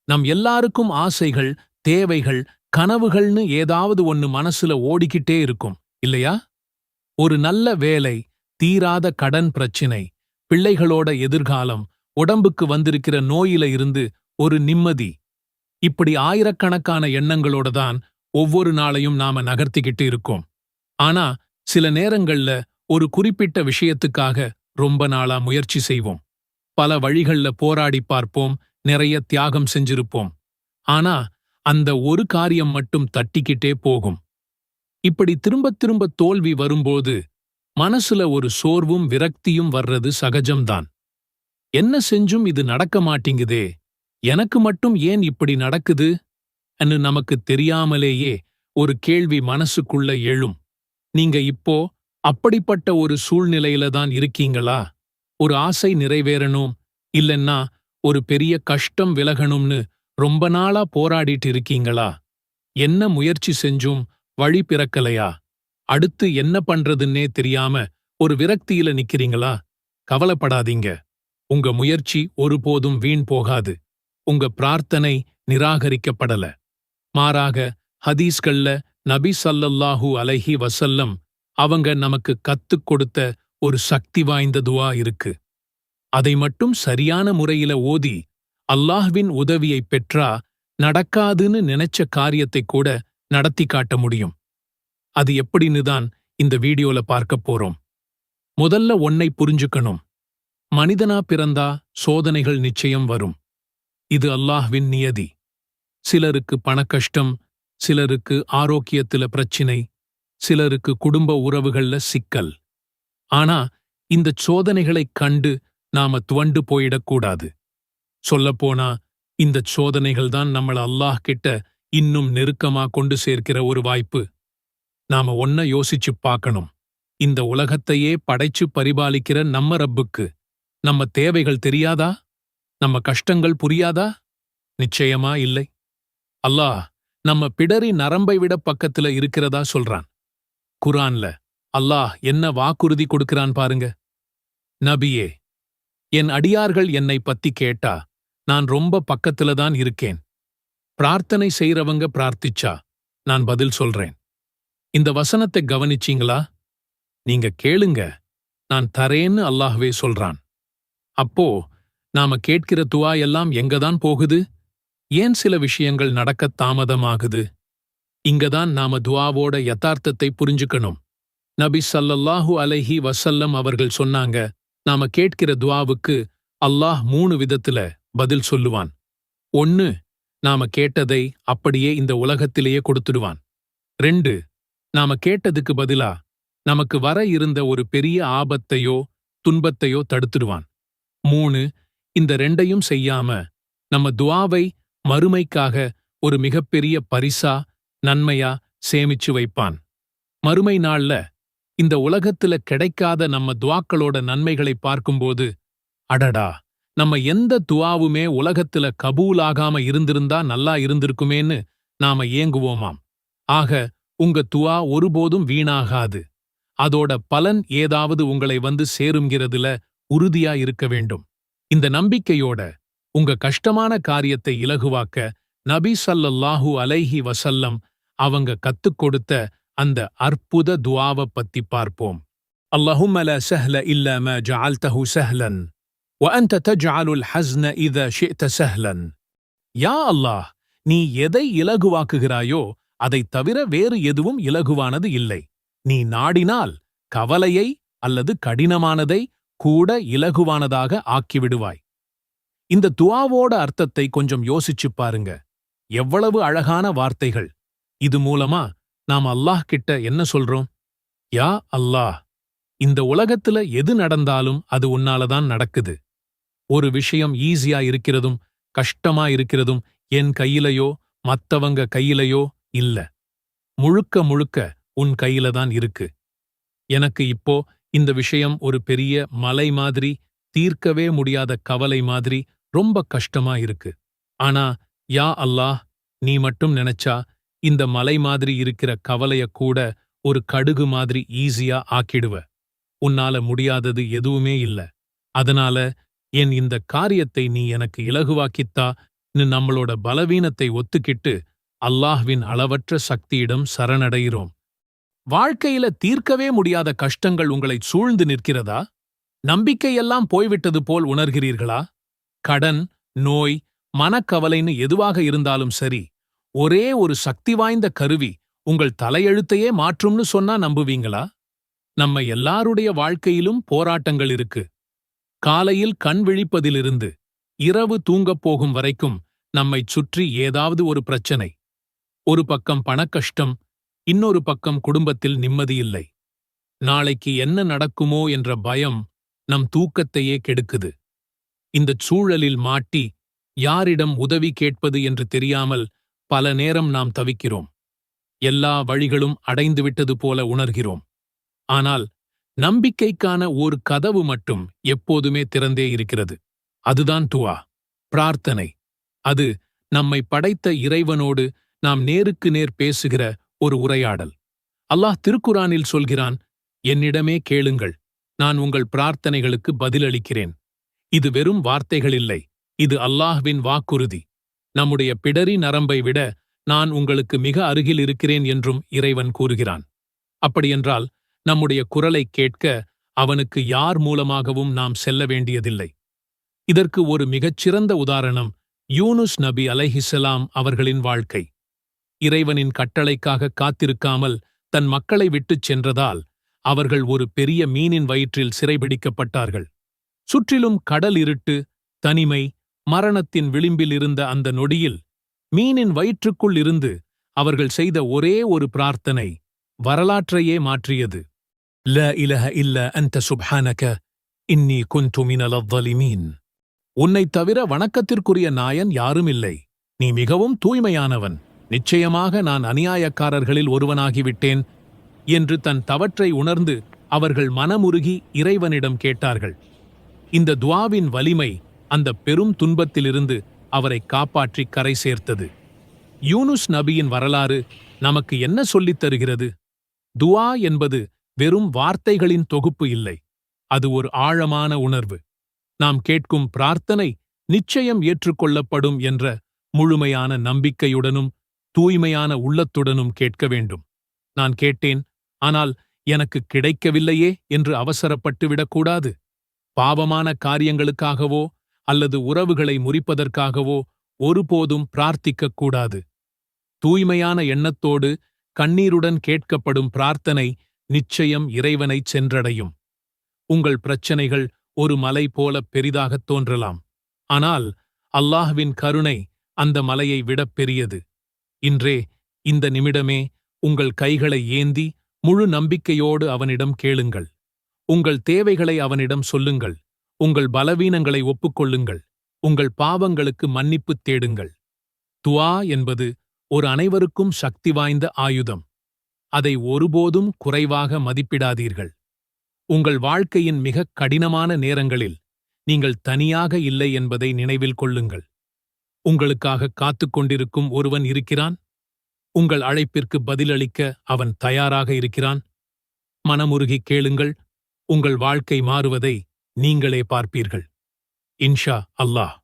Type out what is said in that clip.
நம் எல்லாருக்கும் ஆசைகள், தேவைகள், கனவுகள்னு ஏதாவது ஒன்னு மனசுல ஓடிக்கிட்டே இருக்கும் இல்லையா? ஒரு நல்ல வேலை, தீராத கடன் பிரச்சினை, பிள்ளைகளோட எதிர்காலம், உடம்புக்கு வந்திருக்கிற நோயில இருந்து ஒரு நிம்மதி. இப்படி ஆயிரக்கணக்கான எண்ணங்களோட தான் ஒவ்வொரு நாளையும் நாம நகர்த்திக்கிட்டு இருக்கோம். ஆனா சில நேரங்கள்ல ஒரு குறிப்பிட்ட விஷயத்துக்காக ரொம்ப நாளா முயற்சி செய்வோம். பல வழிகள்ல போராடி பார்ப்போம், நிறைய தியாகம் செஞ்சிருப்போம். ஆனா அந்த ஒரு காரியம் மட்டும் தட்டிக்கிட்டே போகும். இப்படி திரும்பத் திரும்ப தோல்வி வரும்போது மனசுல ஒரு சோர்வும் விரக்தியும் வர்றது சகஜம்தான். என்ன செஞ்சும் இது நடக்க மாட்டேங்குதே, எனக்கு மட்டும் ஏன் இப்படி நடக்குது ன்னு நமக்கு தெரியாமலேயே ஒரு கேள்வி மனசுக்குள்ள எழும். நீங்க இப்போ அப்படிப்பட்ட ஒரு சூழ்நிலையில தான் இருக்கீங்களா? ஒரு ஆசை நிறைவேறணும், இல்லன்னா ஒரு பெரிய கஷ்டம் விலகணும்னு ரொம்ப நாளா போராடிட்டு இருக்கீங்களா? என்ன முயற்சி செஞ்சும் வழி பிறக்கலையா? அடுத்து என்ன பண்றதுன்னே தெரியாம ஒரு விரக்தியில நிக்கிறீங்களா? கவலைப்படாதீங்க. உங்க முயற்சி ஒருபோதும் வீண் போகாது. உங்க பிரார்த்தனை நிராகரிக்கப்படல. மாறாக ஹதீஸ்கள்ல நபி ஸல்லல்லாஹு அலைஹி வஸல்லம் அவங்க நமக்கு கத்துக் கொடுத்த ஒரு சக்தி வாய்ந்த துஆ இருக்கு. அதை மட்டும் சரியான முறையில ஓதி அல்லாஹ்வின் உதவியைப் பெற்றா நடக்காதுன்னு நினைச்ச காரியத்தை கூட நடத்தி காட்ட முடியும். அது எப்படின்னு தான் இந்த வீடியோல பார்க்கப் போறோம். முதல்ல ஒன்னை புரிஞ்சுக்கணும். மனிதனா பிறந்தா சோதனைகள் நிச்சயம் வரும். இது அல்லாஹ்வின் நியதி. சிலருக்கு பணக்கஷ்டம், சிலருக்கு ஆரோக்கியத்தில பிரச்சினை, சிலருக்கு குடும்ப உறவுகள்ல சிக்கல். ஆனா இந்தச் சோதனைகளைக் கண்டு நாம துவண்டு போயிடக்கூடாது. சொல்லப்போனா இந்தச் சோதனைகள்தான் நம்மள அல்லாஹ் கிட்ட இன்னும் நெருக்கமா கொண்டு சேர்க்கிற ஒரு வாய்ப்பு. நாம ஒன்ன யோசிச்சுப் பார்க்கணும். இந்த உலகத்தையே படைச்சு பரிபாலிக்கிற நம்ம ரப்புக்கு நம்ம தேவைகள் தெரியாதா? நம்ம கஷ்டங்கள் புரியாதா? நிச்சயமா இல்லை. அல்லாஹ் நம்ம பிடரி நரம்பை விட பக்கத்துல இருக்கிறதா சொல்றான். குர்ஆன்ல அல்லாஹ் என்ன வாக்குறுதி கொடுக்கிறான் பாருங்க. நபியே, என் அடியார்கள் என்னை பத்தி கேட்டா நான் ரொம்ப பக்கத்துல தான் இருக்கேன். பிரார்த்தனை செய்றவங்க பிரார்த்திச்சா நான் பதில் சொல்றேன். இந்த வசனத்தை கவனிச்சீங்களா? நீங்க கேளுங்க, நான் தரேன்னு அல்லாஹ்வே சொல்றான். அப்போ நாம கேட்கிற துஆ எல்லாம் எங்கதான் போகுது? ஏன் சில விஷயங்கள் நடக்கத் தாமதமாகுது? இங்கதான் நாம துஆவோட யதார்த்தத்தை புரிஞ்சுக்கணும். நபி ஸல்லல்லாஹு அலைஹி வஸல்லம் அவர்கள் சொன்னாங்க, நாம கேட்கிற துஆவுக்கு அல்லாஹ் 3 விதத்துல பதில் சொல்லுவான். 1, நாம கேட்டதை அப்படியே இந்த உலகத்திலேயே கொடுத்துடுவான். 2, நாம கேட்டதுக்கு பதிலா நமக்கு வர இருந்த ஒரு பெரிய ஆபத்தையோ துன்பத்தையோ தடுத்துடுவான். 3, இந்த 2ஐயும் செய்யாம நம்ம துஆவை மறுமைக்காக ஒரு மிகப்பெரிய பரிசா, நன்மையா சேமிச்சு வைப்பான். மறுமை நாள்ல இந்த உலகத்துல கிடைக்காத நம்ம துஆக்களோட நன்மைகளை பார்க்கும்போது, அடடா, நம்ம எந்த துஆவுமே உலகத்துல கபூலாகாம இருந்திருந்தா நல்லா இருந்திருக்குமேன்னு நாம ஏங்குவோமாம். ஆக உங்க துஆ ஒருபோதும் வீணாகாது. அதோட பலன் ஏதாவது உங்களை வந்து சேருங்கிறதுல உறுதியா இருக்க வேண்டும். இந்த நம்பிக்கையோட உங்க கஷ்டமான காரியத்தை இலகுவாக்க நபி ஸல்லல்லாஹு அலைஹி வஸல்லம் அவங்க கத்துக் கொடுத்த அந்த அற்புத துஆவ பத்தி பார்ப்போம். اللهم لا سهل إلا ما جعلته سهلا وأنت تجعل الحزن إذا شئت سهلا. யா அல்லாஹ், நீ எதை இலகுவாக்குகிறாயோ அதைத் தவிர வேறு எதுவும் இலகுவானது இல்லை. நீ நாடினால் கவலையை அல்லது கடினமானதை கூட இலகுவானதாக ஆக்கிவிடுவாய். இந்த துஆவோட அர்த்தத்தை கொஞ்சம் யோசிச்சுப் பாருங்க. எவ்வளவு அழகான வார்த்தைகள்! இது மூலமா நாம் அல்லாஹ் கிட்ட என்ன சொல்றோம்? யா அல்லாஹ், இந்த உலகத்துல எது நடந்தாலும் அது உன்னாலதான் நடக்குது. ஒரு விஷயம் ஈஸியா இருக்கிறதும் கஷ்டமா இருக்கிறதும் என் கையிலையோ மத்தவங்க கையிலையோ இல்ல. முழுக்க முழுக்க உன் கையில தான் இருக்கு. எனக்கு இப்போ இந்த விஷயம் ஒரு பெரிய மலை மாதிரி, தீர்க்கவே முடியாத கவலை மாதிரி ரொம்ப கஷ்டமா இருக்கு. ஆனா யா அல்லாஹ், நீ மட்டும் நினைச்சா இந்த மலை மாதிரி இருக்கிற கவலைய கூட ஒரு கடுகு மாதிரி ஈஸியா ஆக்கிடுவ. உன்னால முடியாதது எதுவுமே இல்ல. அதனால என் இந்த காரியத்தை நீ எனக்கு இலகுவாக்கித்தா நம்மளோட பலவீனத்தை ஒத்துக்கிட்டு அல்லாஹ்வின் அளவற்ற சக்தியிடம் சரணடைகிறோம். வாழ்க்கையில தீர்க்கவே முடியாத கஷ்டங்கள் உங்களை சூழ்ந்து நிற்கிறதா? நம்பிக்கையெல்லாம் போய்விட்டது போல் உணர்கிறீர்களா? கடன், நோய், மனக்கவலைன்னு எதுவாக இருந்தாலும் சரி, ஒரே ஒரு சக்தி வாய்ந்த கருவி உங்கள் தலையெழுத்தையே மாற்றும்னு சொன்னா நம்புவீங்களா? நம்ம எல்லாருடைய வாழ்க்கையிலும் போராட்டங்கள் இருக்கு. காலையில் கண் விழிப்பதிலிருந்து இரவு தூங்கப் போகும் வரைக்கும் நம்மைச் சுற்றி ஏதாவது ஒரு பிரச்சனை. ஒரு பக்கம் பணக்கஷ்டம், இன்னொரு பக்கம் குடும்பத்தில் நிம்மதியில்லை. நாளைக்கு என்ன நடக்குமோ என்ற பயம் நம் தூக்கத்தையே கெடுக்குது. இந்தச் சூழலில் மாட்டி யாரிடம் உதவி கேட்பது என்று தெரியாமல் பல நேரம் நாம் தவிக்கிறோம். எல்லா வழிகளும் அடைந்துவிட்டது போல உணர்கிறோம். ஆனால் நம்பிக்கைக்கான ஒரு கதவு மட்டும் எப்போதுமே திறந்தே இருக்கிறது. அதுதான் துஆ, பிரார்த்தனை. அது நம்மை படைத்த இறைவனோடு நாம் நேருக்கு நேர் பேசுகிற ஒரு உரையாடல். அல்லாஹ் திருக்குரானில் சொல்கிறான், என்னிடமே கேளுங்கள், நான் உங்கள் பிரார்த்தனைகளுக்கு பதிலளிக்கிறேன். இது வெறும் வார்த்தைகள் இல்லை, இது அல்லாஹ்வின் வாக்குறுதி. நம்முடைய பிடரி நரம்பை விட நான் உங்களுக்கு மிக அருகில் இருக்கிறேன் என்றும் இறைவன் கூறுகிறான். அப்படியென்றால் நம்முடைய குரலைக் கேட்க அவனுக்கு யார் மூலமாகவும் நாம் செல்ல வேண்டியதில்லை. இதற்கு ஒரு மிகச்சிறந்த உதாரணம் யூனுஸ் நபி அலைஹிஸ்ஸலாம் அவர்களின் வாழ்க்கை. இறைவனின் கட்டளைக்காக காத்திருக்காமல் தன் மக்களை விட்டுச் சென்றதால் அவர்கள் ஒரு பெரிய மீனின் வயிற்றில் சிறைபிடிக்கப்பட்டார்கள். சுற்றிலும் கடல் இருட்டு, தனிமை, மரணத்தின் விளிம்பில் இருந்த அந்த நொடியில் மீனின் வயிற்றுக்குள் இருந்து அவர்கள் செய்த ஒரே ஒரு பிரார்த்தனை வரலாற்றையே மாற்றியது. லா இலஹ இல்ல அன்த சுப்ஹானக இன்னி குன்து மினல் ظالمين. உன்னைத் தவிர வணக்கத்திற்குரிய நாயன் யாரும் இல்லை. நீ மிகவும் தூய்மையானவன். நிச்சயமாக நான் அநியாயக்காரர்களில் ஒருவனாகிவிட்டேன் என்று தன் தவற்றை உணர்ந்து அவர்கள் மனமுருகி இறைவனிடம் கேட்டார்கள். இந்த துஆவின் வலிமை அந்த பெரும் துன்பத்திலிருந்து அவரை காப்பாற்றி கரை சேர்த்தது. யூனுஸ் நபியின் வரலாறு நமக்கு என்ன சொல்லித் தருகிறது? துஆ என்பது வெறும் வார்த்தைகளின் தொகுப்பு இல்லை, அது ஒரு ஆழமான உணர்வு. நாம் கேட்கும் பிரார்த்தனை நிச்சயம் ஏற்றுக்கொள்ளப்படும் என்ற முழுமையான நம்பிக்கையுடனும் தூய்மையான உள்ளத்துடனும் கேட்க வேண்டும். நான் கேட்டேன், ஆனால் எனக்கு கிடைக்கவில்லையே என்று அவசரப்பட்டு விடக்கூடாது. பாவமான காரியங்களுக்காகவோ அல்லது உறவுகளை முறிப்பதற்காகவோ ஒருபோதும் பிரார்த்திக்கக் கூடாது. தூய்மையான எண்ணத்தோடு கண்ணீருடன் கேட்கப்படும் பிரார்த்தனை நிச்சயம் இறைவனை சென்றடையும். உங்கள் பிரச்சனைகள் ஒரு மலை போல பெரிதாகத் தோன்றலாம், ஆனால் அல்லாஹ்வின் கருணை அந்த மலையை விடப் பெரியது. இன்றே, இந்த நிமிடமே உங்கள் கைகளை ஏந்தி முழு நம்பிக்கையோடு அவனிடம் கேளுங்கள். உங்கள் தேவைகளை அவனிடம் சொல்லுங்கள். உங்கள் பலவீனங்களை ஒப்புக்கொள்ளுங்கள். உங்கள் பாவங்களுக்கு மன்னிப்புத் தேடுங்கள். துஆ என்பது ஒரு அனைவருக்கும் சக்தி வாய்ந்த ஆயுதம். அதை ஒருபோதும் குறைவாக மதிப்பிடாதீர்கள். உங்கள் வாழ்க்கையின் மிகக் கடினமான நேரங்களில் நீங்கள் தனியாக இல்லை என்பதை நினைவில் கொள்ளுங்கள். உங்களுக்காக காத்துக் கொண்டிருக்கும் ஒருவன் இருக்கிறான். உங்கள் அழைப்பிற்கு பதிலளிக்க அவன் தயாராக இருக்கிறான். மனமுருகிக் கேளுங்கள். உங்கள் வாழ்க்கை மாறுவதை நீங்களே பார்ப்பீர்கள். இன்ஷா அல்லாஹ்.